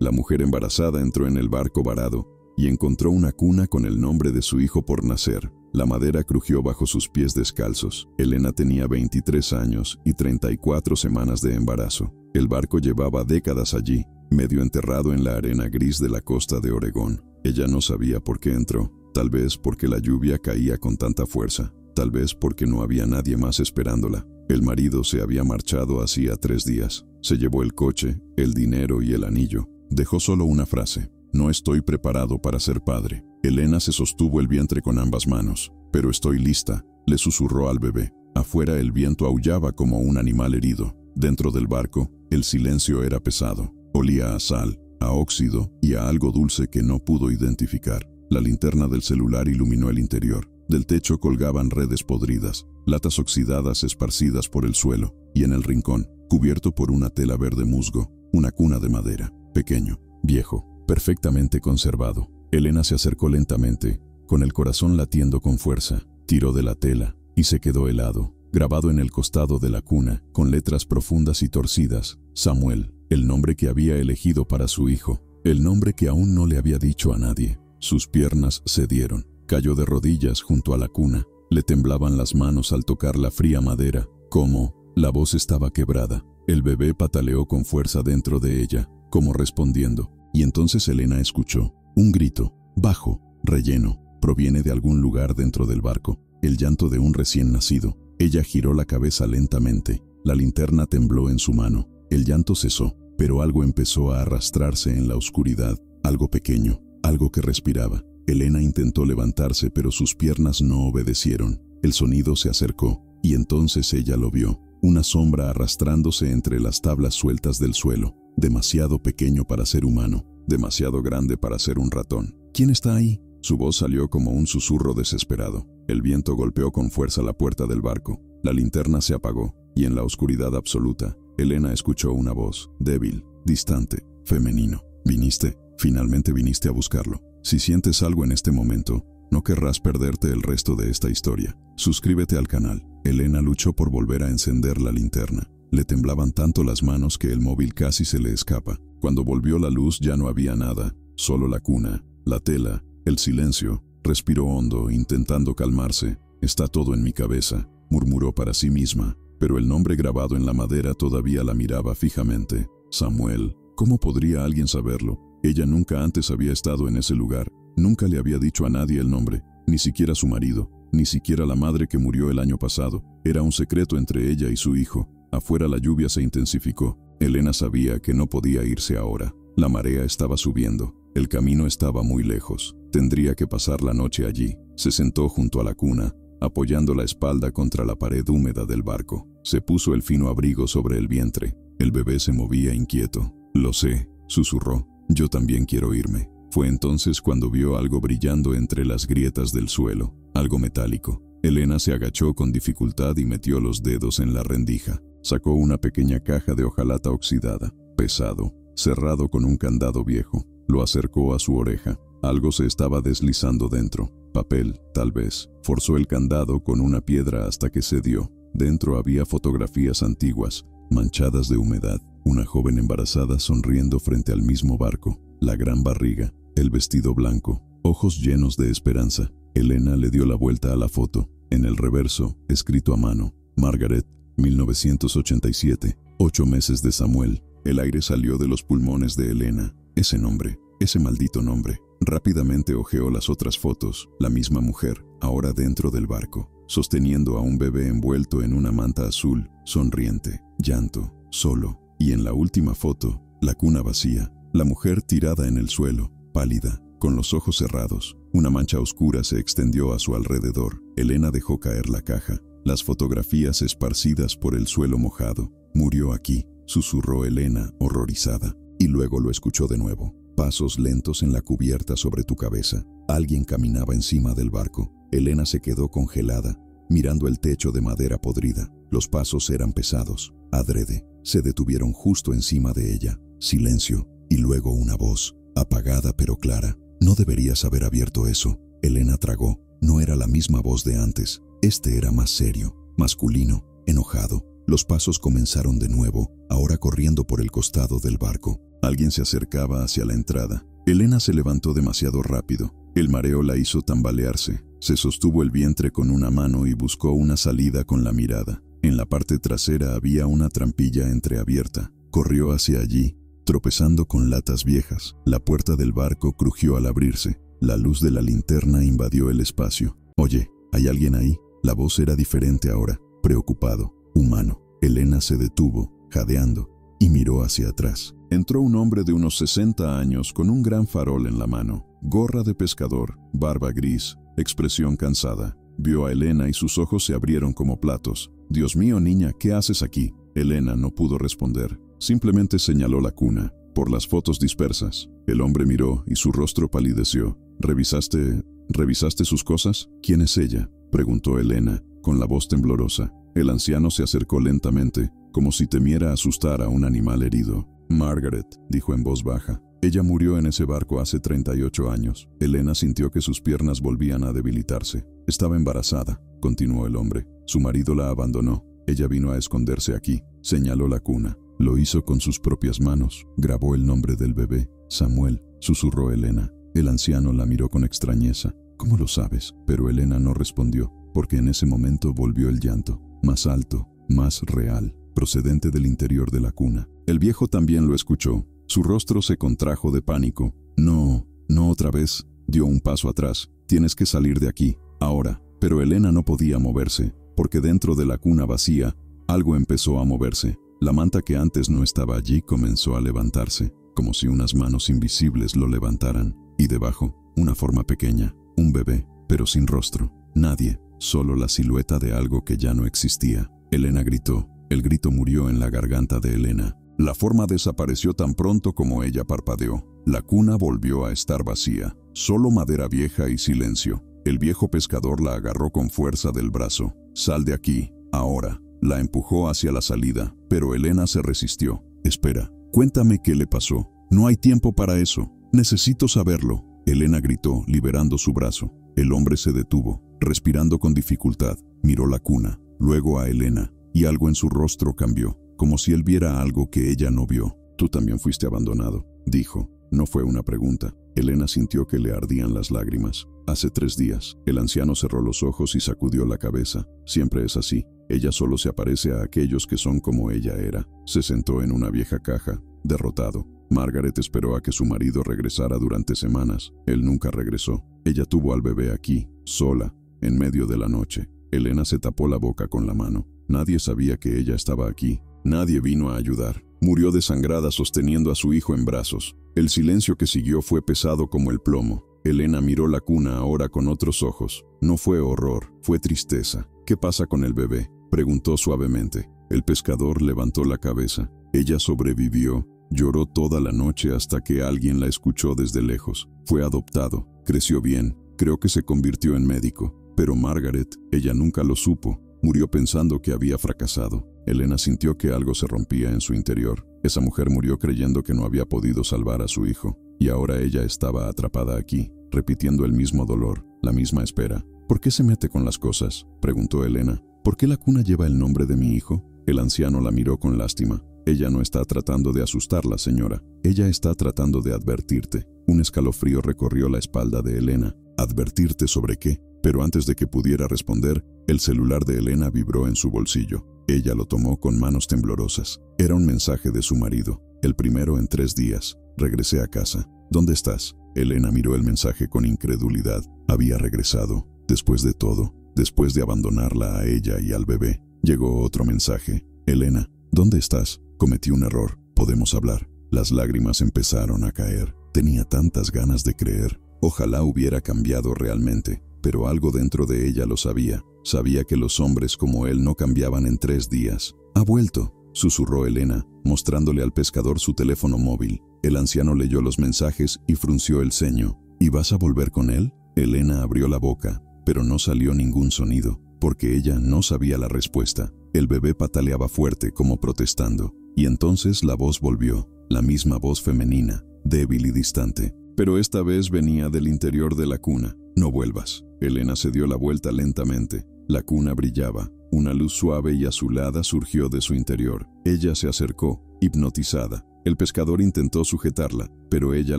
La mujer embarazada entró en el barco varado y encontró una cuna con el nombre de su hijo por nacer. La madera crujió bajo sus pies descalzos. Elena tenía 23 años y 34 semanas de embarazo. El barco llevaba décadas allí, medio enterrado en la arena gris de la costa de Oregón. Ella no sabía por qué entró. Tal vez porque la lluvia caía con tanta fuerza. Tal vez porque no había nadie más esperándola. El marido se había marchado hacía 3 días. Se llevó el coche, el dinero y el anillo. Dejó solo una frase: no estoy preparado para ser padre. Elena se sostuvo el vientre con ambas manos. Pero estoy lista, le susurró al bebé. Afuera el viento aullaba como un animal herido. Dentro del barco, el silencio era pesado. Olía a sal, a óxido y a algo dulce que no pudo identificar. La linterna del celular iluminó el interior. Del techo colgaban redes podridas, latas oxidadas esparcidas por el suelo, y en el rincón, cubierto por una tela verde musgo, una cuna de madera, pequeño, viejo, perfectamente conservado. Elena se acercó lentamente, con el corazón latiendo con fuerza, tiró de la tela y se quedó helado. Grabado en el costado de la cuna, con letras profundas y torcidas: Samuel, el nombre que había elegido para su hijo, el nombre que aún no le había dicho a nadie. Sus piernas cedieron. Cayó de rodillas junto a la cuna. Le temblaban las manos al tocar la fría madera. ¿Cómo? La voz estaba quebrada. El bebé pataleó con fuerza dentro de ella, como respondiendo. Y entonces Elena escuchó un grito, bajo, relleno. Proviene de algún lugar dentro del barco. El llanto de un recién nacido. Ella giró la cabeza lentamente. La linterna tembló en su mano. El llanto cesó, pero algo empezó a arrastrarse en la oscuridad. Algo pequeño, algo que respiraba. Elena intentó levantarse, pero sus piernas no obedecieron. El sonido se acercó, y entonces ella lo vio. Una sombra arrastrándose entre las tablas sueltas del suelo. Demasiado pequeño para ser humano, demasiado grande para ser un ratón. ¿Quién está ahí? Su voz salió como un susurro desesperado. El viento golpeó con fuerza la puerta del barco. La linterna se apagó, y en la oscuridad absoluta, Elena escuchó una voz, débil, distante, femenino. ¿Viniste? Finalmente viniste a buscarlo. Si sientes algo en este momento, no querrás perderte el resto de esta historia. Suscríbete al canal. Elena luchó por volver a encender la linterna. Le temblaban tanto las manos que el móvil casi se le escapa. Cuando volvió la luz ya no había nada, solo la cuna, la tela, el silencio. Respiró hondo, intentando calmarse. Está todo en mi cabeza, murmuró para sí misma, pero el nombre grabado en la madera todavía la miraba fijamente. Samuel. ¿Cómo podría alguien saberlo? Ella nunca antes había estado en ese lugar. Nunca le había dicho a nadie el nombre, ni siquiera su marido, ni siquiera la madre que murió el año pasado. Era un secreto entre ella y su hijo. Afuera la lluvia se intensificó. Elena sabía que no podía irse ahora. La marea estaba subiendo. El camino estaba muy lejos. Tendría que pasar la noche allí. Se sentó junto a la cuna, apoyando la espalda contra la pared húmeda del barco. Se puso el fino abrigo sobre el vientre. El bebé se movía inquieto. Lo sé, susurró. Yo también quiero irme. Fue entonces cuando vio algo brillando entre las grietas del suelo, algo metálico. Elena se agachó con dificultad y metió los dedos en la rendija. Sacó una pequeña caja de hojalata oxidada, pesado, cerrado con un candado viejo. Lo acercó a su oreja. Algo se estaba deslizando dentro. Papel, tal vez. Forzó el candado con una piedra hasta que cedió. Dentro había fotografías antiguas, manchadas de humedad. Una joven embarazada sonriendo frente al mismo barco. La gran barriga, el vestido blanco, ojos llenos de esperanza. Elena le dio la vuelta a la foto. En el reverso, escrito a mano: Margaret, 1987. 8 meses de Samuel. El aire salió de los pulmones de Elena. Ese nombre, ese maldito nombre. Rápidamente hojeó las otras fotos. La misma mujer, ahora dentro del barco, sosteniendo a un bebé envuelto en una manta azul, sonriente, llanto, solo. Y en la última foto, la cuna vacía, la mujer tirada en el suelo, pálida, con los ojos cerrados. Una mancha oscura se extendió a su alrededor. Elena dejó caer la caja. Las fotografías esparcidas por el suelo mojado. Murió aquí, susurró Elena, horrorizada. Y luego lo escuchó de nuevo. Pasos lentos en la cubierta sobre tu cabeza. Alguien caminaba encima del barco. Elena se quedó congelada, mirando el techo de madera podrida. Los pasos eran pesados, adrede. Se detuvieron justo encima de ella. Silencio, y luego una voz, apagada pero clara. No deberías haber abierto eso. Elena tragó. No era la misma voz de antes. Este era más serio, masculino, enojado. Los pasos comenzaron de nuevo, ahora corriendo por el costado del barco. Alguien se acercaba hacia la entrada. Elena se levantó demasiado rápido. El mareo la hizo tambalearse. Se sostuvo el vientre con una mano y buscó una salida con la mirada. En la parte trasera había una trampilla entreabierta. Corrió hacia allí, tropezando con latas viejas. La puerta del barco crujió al abrirse. La luz de la linterna invadió el espacio. «Oye, ¿hay alguien ahí?» La voz era diferente ahora, preocupado, humano. Elena se detuvo, jadeando, y miró hacia atrás. Entró un hombre de unos 60 años con un gran farol en la mano, gorra de pescador, barba gris, expresión cansada. Vio a Elena y sus ojos se abrieron como platos. «Dios mío, niña, ¿qué haces aquí?» Elena no pudo responder. Simplemente señaló la cuna, por las fotos dispersas. El hombre miró y su rostro palideció. ¿Revisaste sus cosas? «¿Quién es ella?», preguntó Elena, con la voz temblorosa. El anciano se acercó lentamente, como si temiera asustar a un animal herido. «Margaret», dijo en voz baja. «Ella murió en ese barco hace 38 años». Elena sintió que sus piernas volvían a debilitarse. «Estaba embarazada», continuó el hombre. «Su marido la abandonó. Ella vino a esconderse aquí». Señaló la cuna. Lo hizo con sus propias manos. Grabó el nombre del bebé. «Samuel», susurró Elena. El anciano la miró con extrañeza. «¿Cómo lo sabes?». Pero Elena no respondió, porque en ese momento volvió el llanto. Más alto, más real, procedente del interior de la cuna. El viejo también lo escuchó. Su rostro se contrajo de pánico. «No otra vez». Dio un paso atrás. «Tienes que salir de aquí, ahora». Pero Elena no podía moverse, porque dentro de la cuna vacía, algo empezó a moverse. La manta que antes no estaba allí comenzó a levantarse, como si unas manos invisibles lo levantaran. Y debajo, una forma pequeña, un bebé, pero sin rostro. Nadie, solo la silueta de algo que ya no existía. Elena gritó. El grito murió en la garganta de Elena. La forma desapareció tan pronto como ella parpadeó. La cuna volvió a estar vacía, solo madera vieja y silencio. El viejo pescador la agarró con fuerza del brazo. «Sal de aquí, ahora». La empujó hacia la salida, pero Elena se resistió. «Espera, cuéntame qué le pasó». «No hay tiempo para eso. Necesito saberlo». Elena gritó, liberando su brazo. El hombre se detuvo, respirando con dificultad. Miró la cuna, luego a Elena, y algo en su rostro cambió, como si él viera algo que ella no vio. «Tú también fuiste abandonado», dijo. No fue una pregunta. Elena sintió que le ardían las lágrimas. «Hace 3 días». El anciano cerró los ojos y sacudió la cabeza. «Siempre es así. Ella solo se aparece a aquellos que son como ella era». Se sentó en una vieja caja, derrotado. Margaret esperó a que su marido regresara durante semanas. Él nunca regresó. Ella tuvo al bebé aquí, sola, en medio de la noche. Elena se tapó la boca con la mano. Nadie sabía que ella estaba aquí. Nadie vino a ayudar. Murió desangrada sosteniendo a su hijo en brazos. El silencio que siguió fue pesado como el plomo. Elena miró la cuna ahora con otros ojos. No fue horror, fue tristeza. «¿Qué pasa con el bebé?», preguntó suavemente. El pescador levantó la cabeza. «Ella sobrevivió. Lloró toda la noche hasta que alguien la escuchó desde lejos. Fue adoptado. Creció bien. Creo que se convirtió en médico. Pero Margaret, ella nunca lo supo. Murió pensando que había fracasado». Elena sintió que algo se rompía en su interior. Esa mujer murió creyendo que no había podido salvar a su hijo. Y ahora ella estaba atrapada aquí, repitiendo el mismo dolor, la misma espera. «¿Por qué se mete con las cosas?», preguntó Elena. «¿Por qué la cuna lleva el nombre de mi hijo?». El anciano la miró con lástima. «Ella no está tratando de asustarla, señora. Ella está tratando de advertirte». Un escalofrío recorrió la espalda de Elena. «¿Advertirte sobre qué?». Pero antes de que pudiera responder, el celular de Elena vibró en su bolsillo. Ella lo tomó con manos temblorosas. Era un mensaje de su marido. «El primero en 3 días. Regresé a casa». «¿Dónde estás?». Elena miró el mensaje con incredulidad. Había regresado. Después de todo, después de abandonarla a ella y al bebé. Llegó otro mensaje. «Elena, ¿dónde estás? Cometí un error. ¿Podemos hablar?». Las lágrimas empezaron a caer. Tenía tantas ganas de creer. Ojalá hubiera cambiado realmente. Pero algo dentro de ella lo sabía. Sabía que los hombres como él no cambiaban en 3 días. «Ha vuelto», susurró Elena, mostrándole al pescador su teléfono móvil. El anciano leyó los mensajes y frunció el ceño. «¿Y vas a volver con él?». Elena abrió la boca, pero no salió ningún sonido, porque ella no sabía la respuesta. El bebé pataleaba fuerte como protestando. Y entonces la voz volvió, la misma voz femenina, débil y distante. Pero esta vez venía del interior de la cuna. «No vuelvas». Elena se dio la vuelta lentamente. La cuna brillaba. Una luz suave y azulada surgió de su interior. Ella se acercó, hipnotizada. El pescador intentó sujetarla, pero ella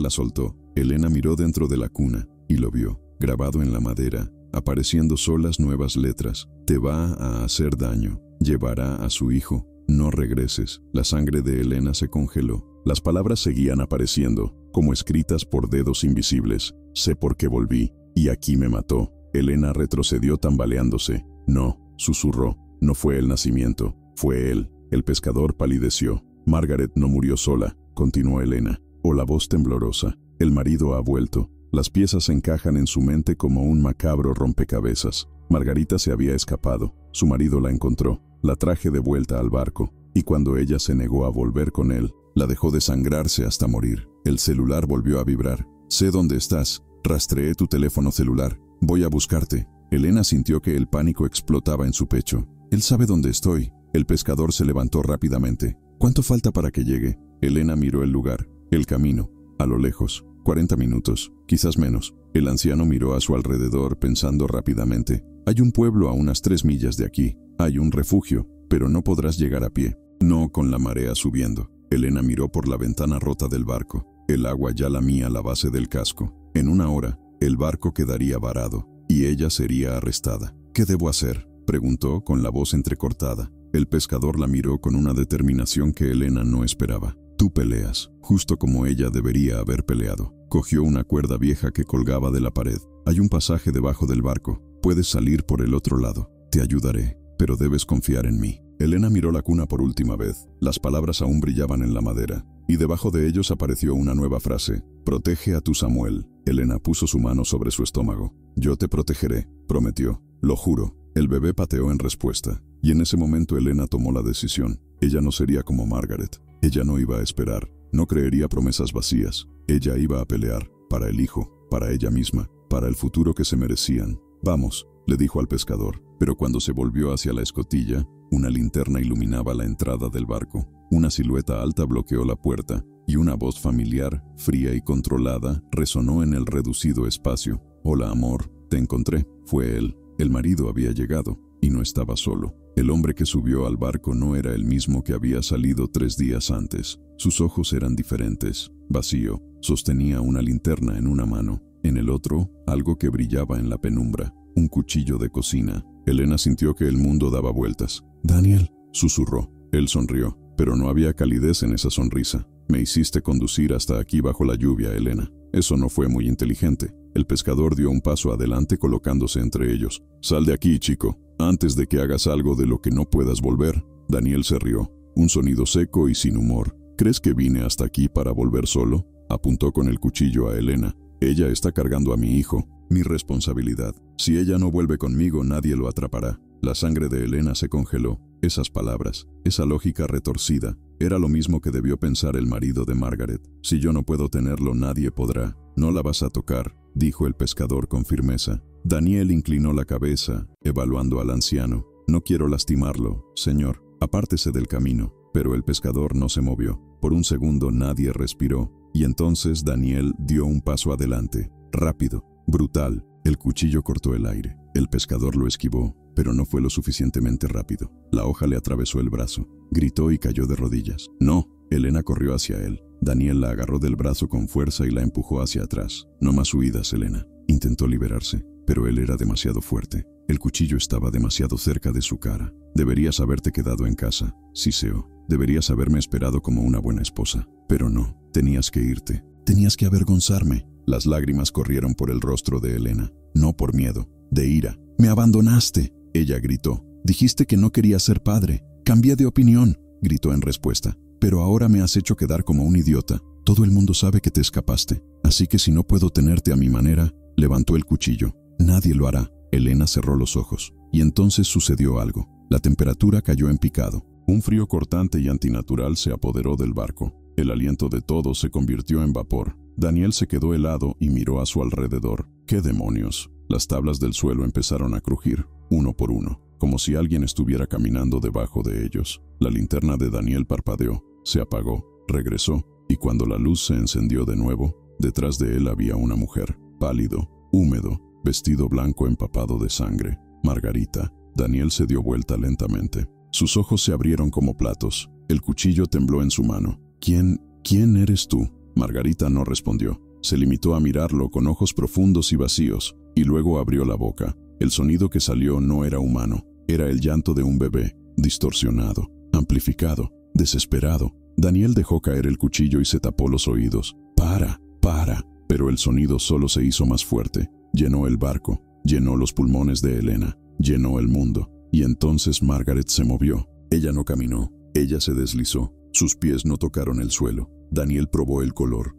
la soltó. Elena miró dentro de la cuna y lo vio, grabado en la madera, apareciendo solas nuevas letras. Te va a hacer daño. Llevará a su hijo. No regreses. La sangre de Elena se congeló. Las palabras seguían apareciendo, como escritas por dedos invisibles. Sé por qué volví, y aquí me mató. Elena retrocedió tambaleándose. No, susurró. No fue el nacimiento, fue él. El pescador palideció. Margaret no murió sola, continuó Elena. O la voz temblorosa. El marido ha vuelto. Las piezas encajan en su mente como un macabro rompecabezas. Margarita se había escapado. Su marido la encontró. La traje de vuelta al barco. Y cuando ella se negó a volver con él, la dejó desangrarse hasta morir. El celular volvió a vibrar. Sé dónde estás. Rastreé tu teléfono celular. Voy a buscarte. Elena sintió que el pánico explotaba en su pecho. Él sabe dónde estoy. El pescador se levantó rápidamente. ¿Cuánto falta para que llegue? Elena miró el lugar, el camino, a lo lejos. 40 minutos, quizás menos. El anciano miró a su alrededor pensando rápidamente. Hay un pueblo a unas 3 millas de aquí. Hay un refugio, pero no podrás llegar a pie. No con la marea subiendo. Elena miró por la ventana rota del barco. El agua ya lamía la base del casco. En 1 hora, el barco quedaría varado y ella sería arrestada. ¿Qué debo hacer?, preguntó con la voz entrecortada. El pescador la miró con una determinación que Elena no esperaba. Tú peleas, justo como ella debería haber peleado. Cogió una cuerda vieja que colgaba de la pared. Hay un pasaje debajo del barco. Puedes salir por el otro lado. Te ayudaré, pero debes confiar en mí. Elena miró la cuna por última vez. Las palabras aún brillaban en la madera, y debajo de ellos apareció una nueva frase. Protege a tu Samuel. Elena puso su mano sobre su estómago. Yo te protegeré, prometió. Lo juro. El bebé pateó en respuesta, y en ese momento Elena tomó la decisión. Ella no sería como Margaret. Ella no iba a esperar, no creería promesas vacías. Ella iba a pelear, para el hijo, para ella misma, para el futuro que se merecían. Vamos, le dijo al pescador, pero cuando se volvió hacia la escotilla, una linterna iluminaba la entrada del barco. Una silueta alta bloqueó la puerta, y una voz familiar, fría y controlada, resonó en el reducido espacio. Hola, amor, te encontré. Fue él. El marido había llegado, y no estaba solo. El hombre que subió al barco no era el mismo que había salido 3 días antes. Sus ojos eran diferentes. Vacío, sostenía una linterna en una mano. En el otro, algo que brillaba en la penumbra. Un cuchillo de cocina. Elena sintió que el mundo daba vueltas. «Daniel», susurró. Él sonrió, pero no había calidez en esa sonrisa. «Me hiciste conducir hasta aquí bajo la lluvia, Elena. Eso no fue muy inteligente». El pescador dio un paso adelante colocándose entre ellos. «Sal de aquí, chico, antes de que hagas algo de lo que no puedas volver». Daniel se rió. Un sonido seco y sin humor. «¿Crees que vine hasta aquí para volver solo?», apuntó con el cuchillo a Elena. «Ella está cargando a mi hijo. Mi responsabilidad. Si ella no vuelve conmigo, nadie lo atrapará». La sangre de Elena se congeló. Esas palabras, esa lógica retorcida, era lo mismo que debió pensar el marido de Margaret. «Si yo no puedo tenerlo, nadie podrá». «No la vas a tocar», dijo el pescador con firmeza. Daniel inclinó la cabeza, evaluando al anciano. «No quiero lastimarlo, señor. Apártese del camino». Pero el pescador no se movió. Por un segundo nadie respiró, y entonces Daniel dio un paso adelante. Rápido, brutal. El cuchillo cortó el aire. El pescador lo esquivó, pero no fue lo suficientemente rápido. La hoja le atravesó el brazo. Gritó y cayó de rodillas. «No». Elena corrió hacia él. Daniel la agarró del brazo con fuerza y la empujó hacia atrás. «No más huidas, Elena». Intentó liberarse, pero él era demasiado fuerte. El cuchillo estaba demasiado cerca de su cara. «Deberías haberte quedado en casa», siseó. «Deberías haberme esperado como una buena esposa. Pero no, tenías que irte. Tenías que avergonzarme». Las lágrimas corrieron por el rostro de Elena. No por miedo, de ira. «Me abandonaste», ella gritó. «Dijiste que no querías ser padre. Cambié de opinión», gritó en respuesta. «Pero ahora me has hecho quedar como un idiota. Todo el mundo sabe que te escapaste. Así que si no puedo tenerte a mi manera», levantó el cuchillo. «Nadie lo hará». Elena cerró los ojos. Y entonces sucedió algo. La temperatura cayó en picado. Un frío cortante y antinatural se apoderó del barco. El aliento de todos se convirtió en vapor. Daniel se quedó helado y miró a su alrededor. «¿Qué demonios?». Las tablas del suelo empezaron a crujir, uno por uno, como si alguien estuviera caminando debajo de ellos. La linterna de Daniel parpadeó, se apagó, regresó, y cuando la luz se encendió de nuevo, detrás de él había una mujer, pálido, húmedo, vestido blanco empapado de sangre. «Margarita». Daniel se dio vuelta lentamente. Sus ojos se abrieron como platos. El cuchillo tembló en su mano. «¿Quién ¿Quién eres tú? Margarita no respondió. Se limitó a mirarlo con ojos profundos y vacíos, y luego abrió la boca. El sonido que salió no era humano, era el llanto de un bebé, distorsionado, amplificado, desesperado. Daniel dejó caer el cuchillo y se tapó los oídos. ¡Para! ¡Para! Pero el sonido solo se hizo más fuerte. Llenó el barco, llenó los pulmones de Elena, llenó el mundo. Y entonces Margaret se movió. Ella no caminó, ella se deslizó. Sus pies no tocaron el suelo. Daniel probó el color,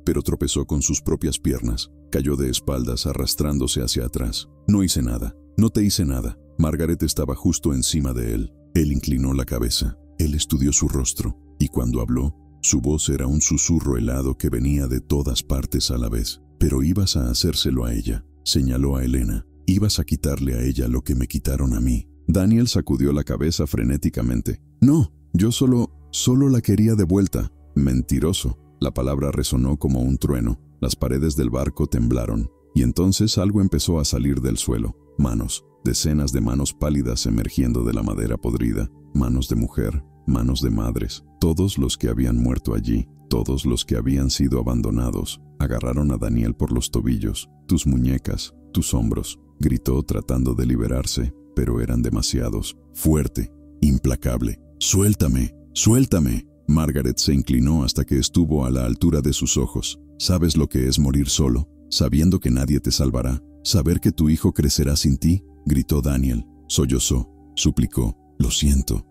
pero tropezó con sus propias piernas. Cayó de espaldas arrastrándose hacia atrás. No hice nada, no te hice nada. Margaret estaba justo encima de él. Él inclinó la cabeza. Él estudió su rostro. Y cuando habló, su voz era un susurro helado que venía de todas partes a la vez. Pero ibas a hacérselo a ella, señaló a Elena. Ibas a quitarle a ella lo que me quitaron a mí. Daniel sacudió la cabeza frenéticamente. No, yo solo la quería de vuelta. Mentiroso. La palabra resonó como un trueno. Las paredes del barco temblaron. Y entonces algo empezó a salir del suelo. Manos. Decenas de manos pálidas emergiendo de la madera podrida. Manos de mujer. Manos de madres. Todos los que habían muerto allí. Todos los que habían sido abandonados. Agarraron a Daniel por los tobillos. Tus muñecas. Tus hombros. Gritó tratando de liberarse. Pero eran demasiados. Fuerte. Implacable. ¡Suéltame! ¡Suéltame! Margaret se inclinó hasta que estuvo a la altura de sus ojos. ¿Sabes lo que es morir solo? Sabiendo que nadie te salvará. Saber que tu hijo crecerá sin ti, gritó Daniel. Sollozó. Suplicó. Lo siento.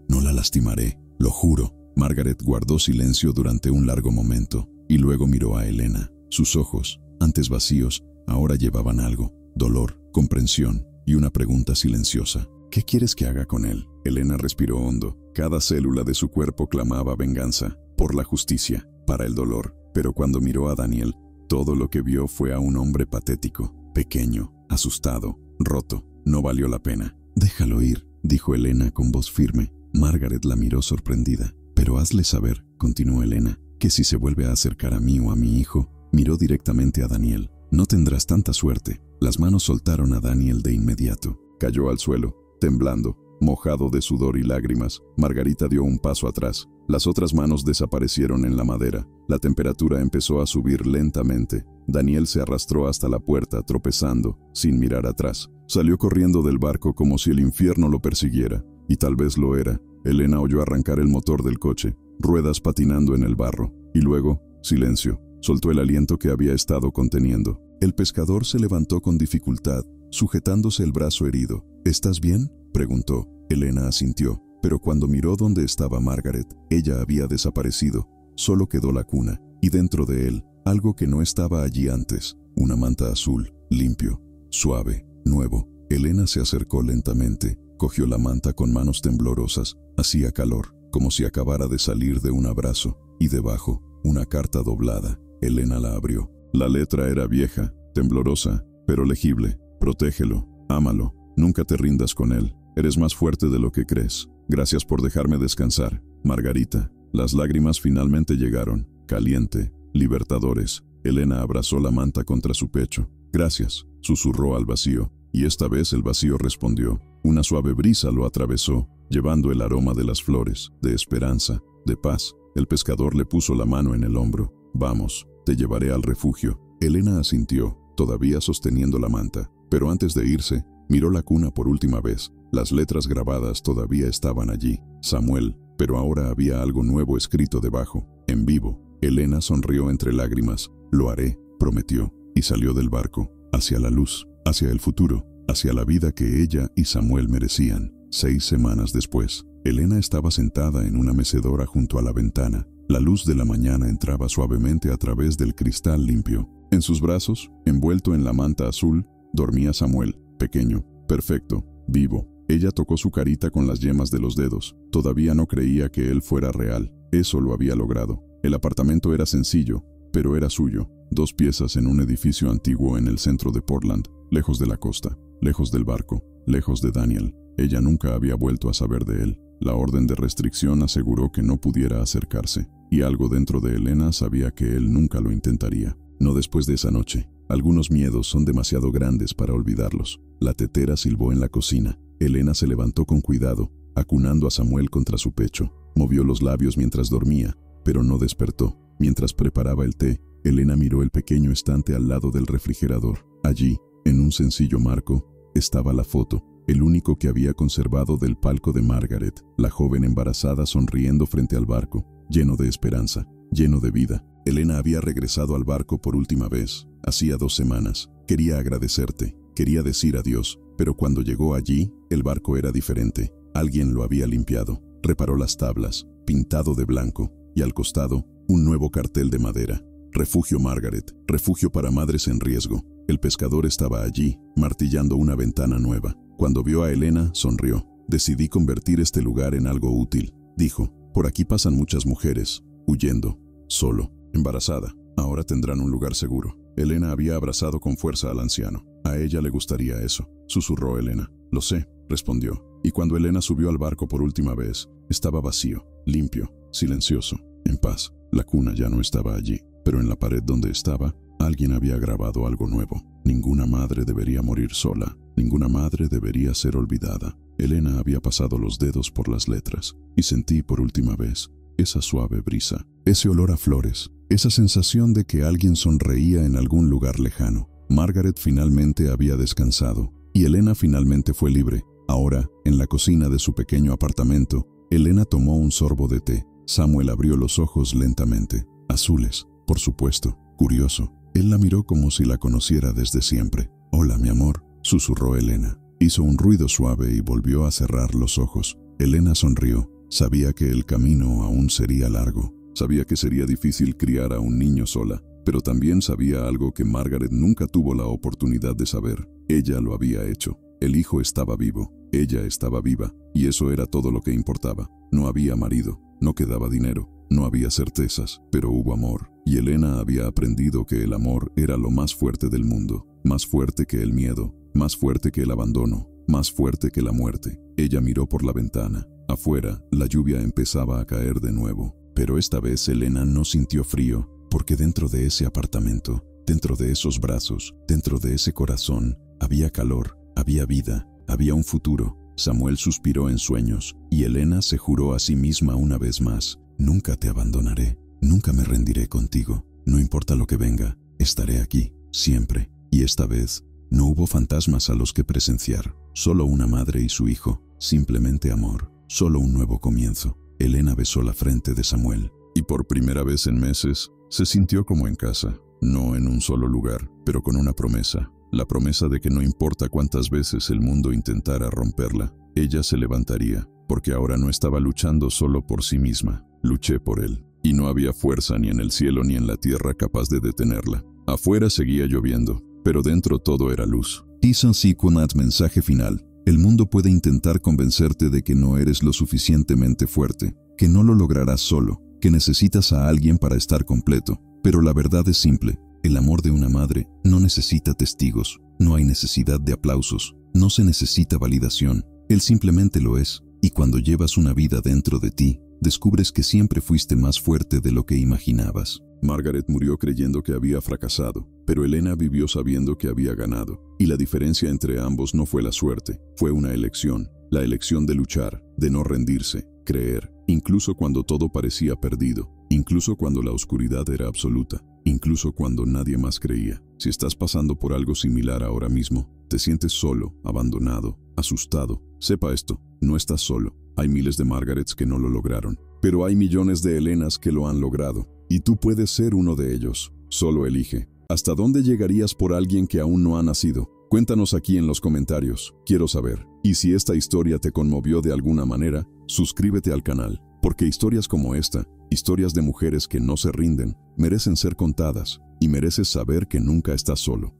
No la lastimaré. Lo juro. Margaret guardó silencio durante un largo momento y luego miró a Elena. Sus ojos, antes vacíos, ahora llevaban algo. Dolor, comprensión y una pregunta silenciosa. ¿Qué quieres que haga con él? Elena respiró hondo. Cada célula de su cuerpo clamaba venganza, por la justicia, para el dolor. Pero cuando miró a Daniel, todo lo que vio fue a un hombre patético, pequeño, asustado, roto. No valió la pena. Déjalo ir, dijo Elena con voz firme. Margaret la miró sorprendida. Pero hazle saber, continuó Elena, que si se vuelve a acercar a mí o a mi hijo, miró directamente a Daniel. No tendrás tanta suerte. Las manos soltaron a Daniel de inmediato. Cayó al suelo, temblando, mojado de sudor y lágrimas. Margarita dio un paso atrás. Las otras manos desaparecieron en la madera. La temperatura empezó a subir lentamente. Daniel se arrastró hasta la puerta, tropezando, sin mirar atrás. Salió corriendo del barco como si el infierno lo persiguiera. Y tal vez lo era. Elena oyó arrancar el motor del coche, ruedas patinando en el barro. Y luego, silencio. Soltó el aliento que había estado conteniendo. El pescador se levantó con dificultad, sujetándose el brazo herido. ¿Estás bien?, preguntó. Elena asintió, pero cuando miró dónde estaba Margaret, ella había desaparecido. Solo quedó la cuna, y dentro de él, algo que no estaba allí antes. Una manta azul, limpio, suave, nuevo. Elena se acercó lentamente, cogió la manta con manos temblorosas. Hacía calor, como si acabara de salir de un abrazo, y debajo, una carta doblada. Elena la abrió. La letra era vieja, temblorosa, pero legible. Protégelo, ámalo, nunca te rindas con él. Eres más fuerte de lo que crees. Gracias por dejarme descansar, Margarita. Las lágrimas finalmente llegaron, caliente, libertadores. Elena abrazó la manta contra su pecho. Gracias, susurró al vacío, y esta vez el vacío respondió. Una suave brisa lo atravesó, llevando el aroma de las flores, de esperanza, de paz. El pescador le puso la mano en el hombro. Vamos, te llevaré al refugio. Elena asintió, todavía sosteniendo la manta, pero antes de irse, miró la cuna por última vez. Las letras grabadas todavía estaban allí. Samuel, pero ahora había algo nuevo escrito debajo, en vivo. Elena sonrió entre lágrimas. Lo haré, prometió, y salió del barco, hacia la luz, hacia el futuro, hacia la vida que ella y Samuel merecían. 6 semanas después, Elena estaba sentada en una mecedora junto a la ventana. La luz de la mañana entraba suavemente a través del cristal limpio. En sus brazos, envuelto en la manta azul, dormía Samuel, pequeño, perfecto, vivo. Ella tocó su carita con las yemas de los dedos. Todavía no creía que él fuera real. Eso lo había logrado. El apartamento era sencillo, pero era suyo. 2 piezas en un edificio antiguo en el centro de Portland, lejos de la costa, lejos del barco, lejos de Daniel. Ella nunca había vuelto a saber de él. La orden de restricción aseguró que no pudiera acercarse, y algo dentro de Elena sabía que él nunca lo intentaría. No después de esa noche. Algunos miedos son demasiado grandes para olvidarlos. La tetera silbó en la cocina. Elena se levantó con cuidado, acunando a Samuel contra su pecho. Movió los labios mientras dormía, pero no despertó. Mientras preparaba el té, Elena miró el pequeño estante al lado del refrigerador. Allí, en un sencillo marco, estaba la foto, el único que había conservado del palco de Margaret, la joven embarazada sonriendo frente al barco, lleno de esperanza, lleno de vida. Elena había regresado al barco por última vez, hacía 2 semanas. Quería agradecerte, quería decir adiós, pero cuando llegó allí, el barco era diferente. Alguien lo había limpiado, reparó las tablas, pintado de blanco, y al costado, un nuevo cartel de madera. Refugio Margaret, refugio para madres en riesgo. El pescador estaba allí, martillando una ventana nueva. Cuando vio a Elena, sonrió. Decidí convertir este lugar en algo útil, dijo. Por aquí pasan muchas mujeres, huyendo, solo, embarazada. Ahora tendrán un lugar seguro. Elena había abrazado con fuerza al anciano. A ella le gustaría eso, susurró Elena. Lo sé, respondió. Y cuando Elena subió al barco por última vez, estaba vacío, limpio, silencioso, en paz. La cuna ya no estaba allí, pero en la pared donde estaba, alguien había grabado algo nuevo. Ninguna madre debería morir sola. Ninguna madre debería ser olvidada. Elena había pasado los dedos por las letras y sentí por última vez esa suave brisa, ese olor a flores, esa sensación de que alguien sonreía en algún lugar lejano. Margaret finalmente había descansado y Elena finalmente fue libre. Ahora, en la cocina de su pequeño apartamento, Elena tomó un sorbo de té. Samuel abrió los ojos lentamente. Azules, por supuesto, curioso. Él la miró como si la conociera desde siempre. «Hola, mi amor», susurró Elena. Hizo un ruido suave y volvió a cerrar los ojos. Elena sonrió. Sabía que el camino aún sería largo. Sabía que sería difícil criar a un niño sola, pero también sabía algo que Margaret nunca tuvo la oportunidad de saber. Ella lo había hecho. El hijo estaba vivo. Ella estaba viva. Y eso era todo lo que importaba. No había marido. No quedaba dinero. No había certezas, pero hubo amor. Y Elena había aprendido que el amor era lo más fuerte del mundo. Más fuerte que el miedo. Más fuerte que el abandono. Más fuerte que la muerte. Ella miró por la ventana. Afuera, la lluvia empezaba a caer de nuevo. Pero esta vez Elena no sintió frío, porque dentro de ese apartamento, dentro de esos brazos, dentro de ese corazón, había calor, había vida, había un futuro. Samuel suspiró en sueños, y Elena se juró a sí misma una vez más: «Nunca te abandonaré, nunca me rendiré contigo. No importa lo que venga, estaré aquí, siempre». Y esta vez, no hubo fantasmas a los que presenciar, solo una madre y su hijo, simplemente amor, solo un nuevo comienzo. Elena besó la frente de Samuel, y por primera vez en meses, se sintió como en casa, no en un solo lugar, pero con una promesa. La promesa de que no importa cuántas veces el mundo intentara romperla, ella se levantaría, porque ahora no estaba luchando solo por sí misma. Luché por él, y no había fuerza ni en el cielo ni en la tierra capaz de detenerla. Afuera seguía lloviendo, pero dentro todo era luz. Tisan Sikunat, mensaje final. El mundo puede intentar convencerte de que no eres lo suficientemente fuerte, que no lo lograrás solo, que necesitas a alguien para estar completo. Pero la verdad es simple. El amor de una madre no necesita testigos, no hay necesidad de aplausos, no se necesita validación. Él simplemente lo es, y cuando llevas una vida dentro de ti, descubres que siempre fuiste más fuerte de lo que imaginabas. Margaret murió creyendo que había fracasado, pero Elena vivió sabiendo que había ganado. Y la diferencia entre ambos no fue la suerte, fue una elección. La elección de luchar, de no rendirse, creer, incluso cuando todo parecía perdido, incluso cuando la oscuridad era absoluta, incluso cuando nadie más creía. Si estás pasando por algo similar ahora mismo, te sientes solo, abandonado, asustado, sepa esto, no estás solo. Hay miles de Margarets que no lo lograron, pero hay millones de Elenas que lo han logrado, y tú puedes ser uno de ellos. Solo elige. ¿Hasta dónde llegarías por alguien que aún no ha nacido? Cuéntanos aquí en los comentarios, quiero saber. Y si esta historia te conmovió de alguna manera, suscríbete al canal, porque historias como esta, historias de mujeres que no se rinden, merecen ser contadas, y mereces saber que nunca estás solo.